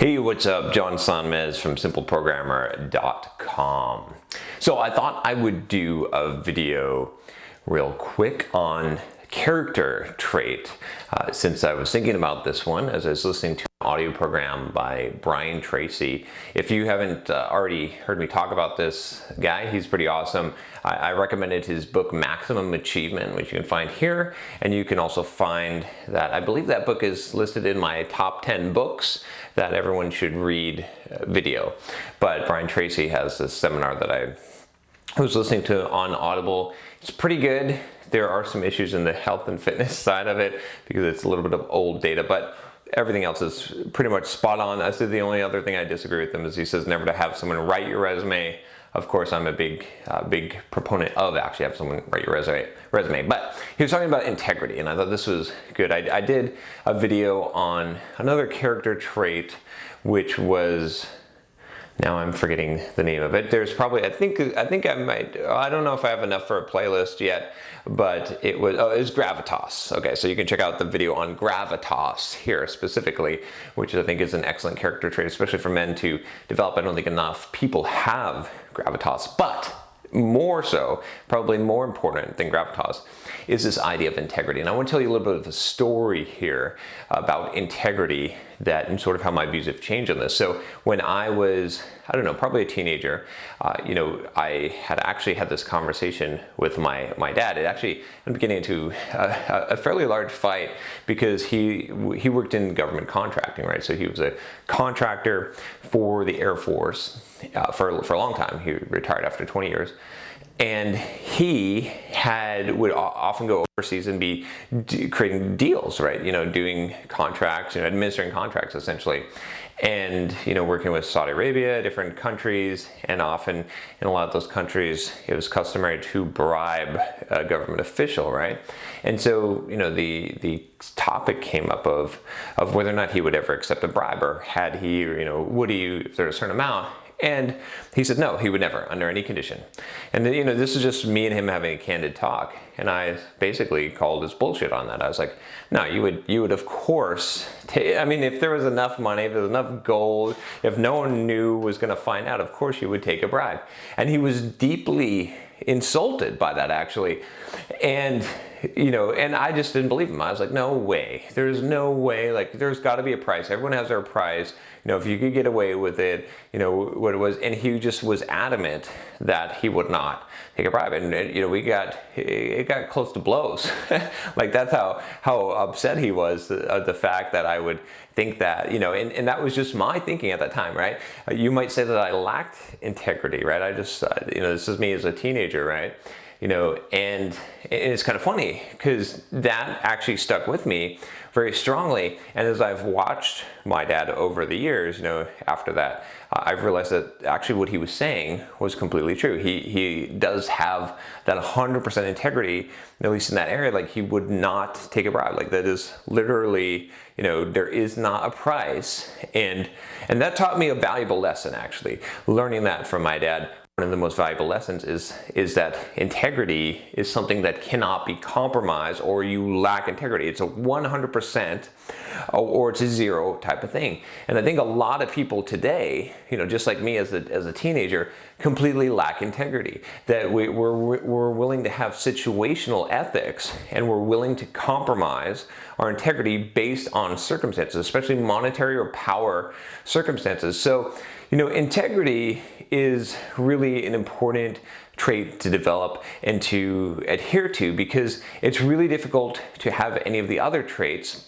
Hey, what's up? John Sonmez from simpleprogrammer.com. So I thought I would do a video real quick on character trait since I was thinking about this one as I was listening to an audio program by Brian Tracy. If you haven't already heard me talk about this guy, he's pretty awesome. I recommended his book Maximum Achievement, which you can find here, and you can also find that, I believe that book is listed in my top 10 books that everyone should read video. But Brian Tracy has this seminar that I was listening to on Audible. It's pretty good. There are some issues in the health and fitness side of it because it's a little bit of old data, but everything else is pretty much spot on. That's the only other thing I disagree with him is he says never to have someone write your resume. Of course, I'm a big proponent of actually have someone write your resume. But he was talking about integrity, and I thought this was good. I did a video on another character trait, which was, now I'm forgetting the name of it. There's probably, I think I might, I don't know if I have enough for a playlist yet, but it was gravitas. Okay, so you can check out the video on gravitas here specifically, which I think is an excellent character trait, especially for men to develop. I don't think enough people have gravitas, but more so, probably more important than gravitas, is this idea of integrity. And I want to tell you a little bit of a story here about integrity that and sort of how my views have changed on this. So when I was, I don't know, probably a teenager, I had actually had this conversation with my dad. It actually ended up getting into a fairly large fight because he worked in government contracting, right? So he was a contractor for the Air Force for a long time. He retired after 20 years. And he would often go overseas and be creating deals, right? Doing contracts, administering contracts essentially. And, working with Saudi Arabia, different countries, and often in a lot of those countries, it was customary to bribe a government official, right? And so, the topic came up of whether or not he would ever accept a bribe, or had he, or, would he, if there's a certain amount. And he said no, he would never, under any condition. And then, this is just me and him having a candid talk. And I basically called his bullshit on that. I was like, no, you would of course, if there was enough money, if there was enough gold, if no one knew was gonna find out, of course you would take a bribe. And he was deeply insulted by that actually. And and I just didn't believe him. I was like, no way. There's no way. Like, there's got to be a price. Everyone has their price. If you could get away with it, what it was. And he just was adamant that he would not take a bribe. And it got close to blows. Like, that's how upset he was, the fact that I would think that, and that was just my thinking at that time, right? You might say that I lacked integrity, right? I just, this is me as a teenager, right? And it's kind of funny because that actually stuck with me very strongly. And as I've watched my dad over the years, after that, I've realized that actually what he was saying was completely true. He does have that 100% integrity, at least in that area. Like, he would not take a bribe. Like, that is literally, there is not a price. And that taught me a valuable lesson, actually, learning that from my dad. One of the most valuable lessons is that integrity is something that cannot be compromised, or you lack integrity. It's a 100% or it's a zero type of thing. And I think a lot of people today, just like me as a teenager, completely lack integrity. That we're willing to have situational ethics, and we're willing to compromise our integrity based on circumstances, especially monetary or power circumstances. So, integrity is really an important trait to develop and to adhere to, because it's really difficult to have any of the other traits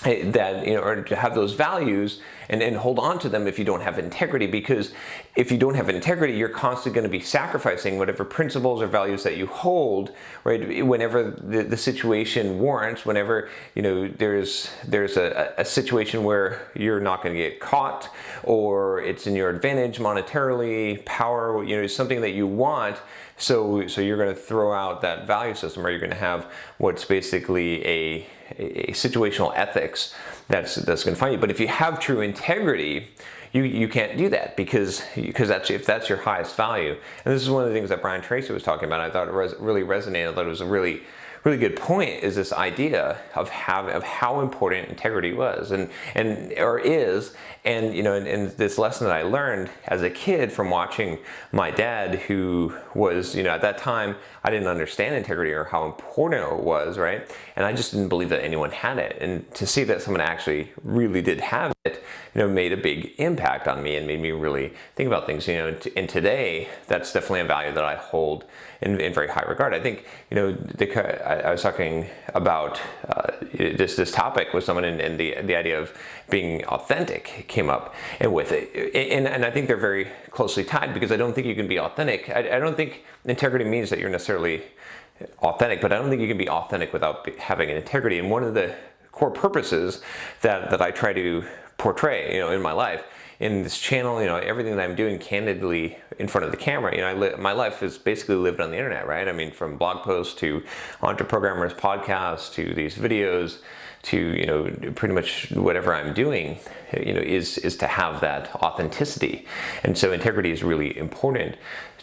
that, or to have those values and hold on to them if you don't have integrity. Because if you don't have integrity, you're constantly going to be sacrificing whatever principles or values that you hold, right? Whenever the situation warrants, whenever, there's a situation where you're not going to get caught, or it's in your advantage monetarily, power, something that you want. So you're going to throw out that value system, or you're going to have what's basically a situational ethics that's going to find you. But if you have true integrity, you can't do that, because if that's your highest value. And this is one of the things that Brian Tracy was talking about. I thought it really resonated. I thought it was a really really good point is this idea of how important integrity was or is. And and this lesson that I learned as a kid from watching my dad, who was, at that time I didn't understand integrity or how important it was, right? And I just didn't believe that anyone had it. And to see that someone actually really did have it, made a big impact on me and made me really think about things. And today, that's definitely a value that I hold in very high regard. I think, I was talking about this topic with someone, and the idea of being authentic came up and with it. And I think they're very closely tied, because I don't think you can be authentic. I don't think integrity means that you're necessarily authentic, but I don't think you can be authentic without having an integrity. And one of the core purposes that I try to portray, in my life, in this channel, everything that I'm doing candidly in front of the camera, my life is basically lived on the internet, right? I mean, from blog posts to Entreprogrammers podcasts to these videos to, pretty much whatever I'm doing, is to have that authenticity. And so integrity is really important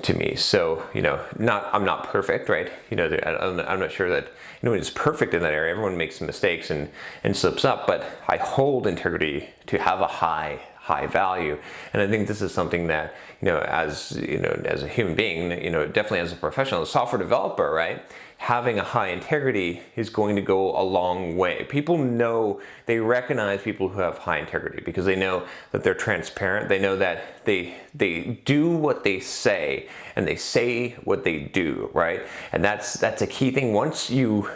to me. So, I'm not perfect, right? I'm not sure that anyone is perfect in that area. Everyone makes mistakes and slips up, but I hold integrity to have a high value. And I think this is something that, as a human being, definitely as a professional, a software developer, right? Having a high integrity is going to go a long way. People know, they recognize people who have high integrity because they know that they're transparent. They know that they do what they say and they say what they do, right? And that's a key thing. Once you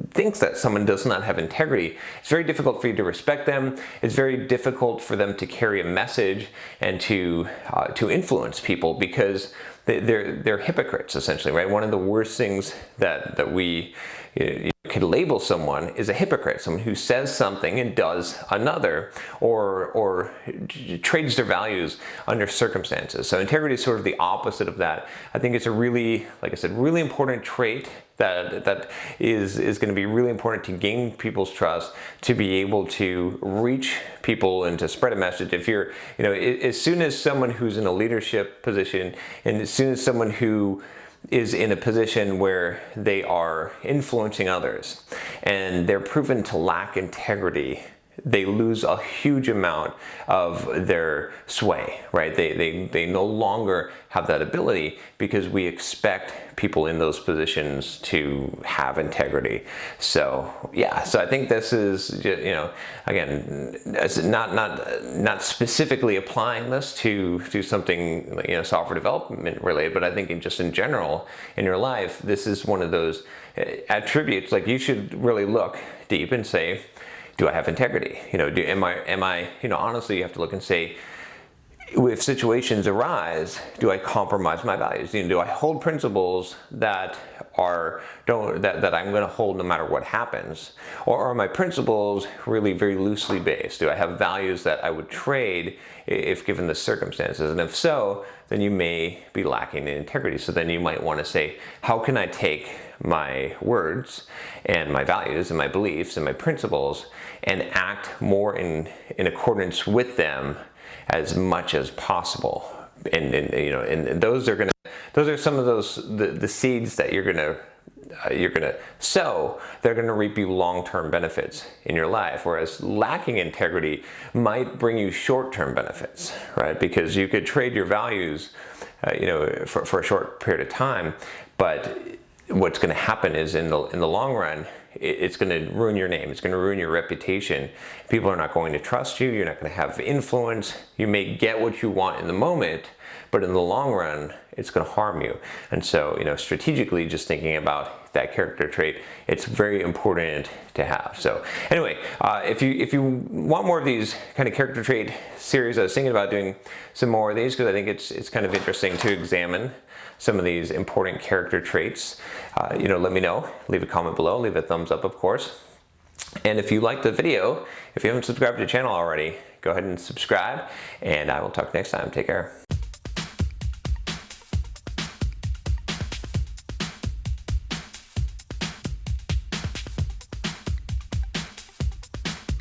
think that someone does not have integrity, it's very difficult for you to respect them. It's very difficult for them to carry a message and to influence people, because they're hypocrites, essentially, right? One of the worst things that we could label someone is a hypocrite, someone who says something and does another, or trades their values under circumstances. So integrity is sort of the opposite of that. I think it's a really, like I said, really important trait that is going to be really important to gain people's trust, to be able to reach people and to spread a message. If you're, as soon as someone who's in a leadership position, and as soon as someone who is in a position where they are influencing others and they're proven to lack integrity, they lose a huge amount of their sway, right? They no longer have that ability, because we expect people in those positions to have integrity. So yeah, so I think this is, again, it's not specifically applying this to something, software development related, but I think just in general in your life, this is one of those attributes. Like, you should really look deep and say, do I have integrity? Am I, honestly, you have to look and say, if situations arise, do I compromise my values? Do I hold principles that I'm going to hold no matter what happens? Or are my principles really very loosely based? Do I have values that I would trade if given the circumstances? And if so, then you may be lacking in integrity. So then you might want to say, how can I take my words and my values and my beliefs and my principles and act more in accordance with them as much as possible? And those are some of the seeds that you're gonna sow. They're gonna reap you long-term benefits in your life, whereas lacking integrity might bring you short-term benefits, right? Because you could trade your values for a short period of time, but what's going to happen is in the long run, it's going to ruin your name. It's going to ruin your reputation. People are not going to trust you. You're not going to have influence. You may get what you want in the moment, but in the long run, it's going to harm you. And so, strategically, just thinking about that character trait, it's very important to have. So anyway, if you want more of these kind of character trait series, I was thinking about doing some more of these, because I think it's kind of interesting to examine some of these important character traits. Let me know. Leave a comment below. Leave a thumbs up, of course. And if you liked the video, if you haven't subscribed to the channel already, go ahead and subscribe. And I will talk next time. Take care.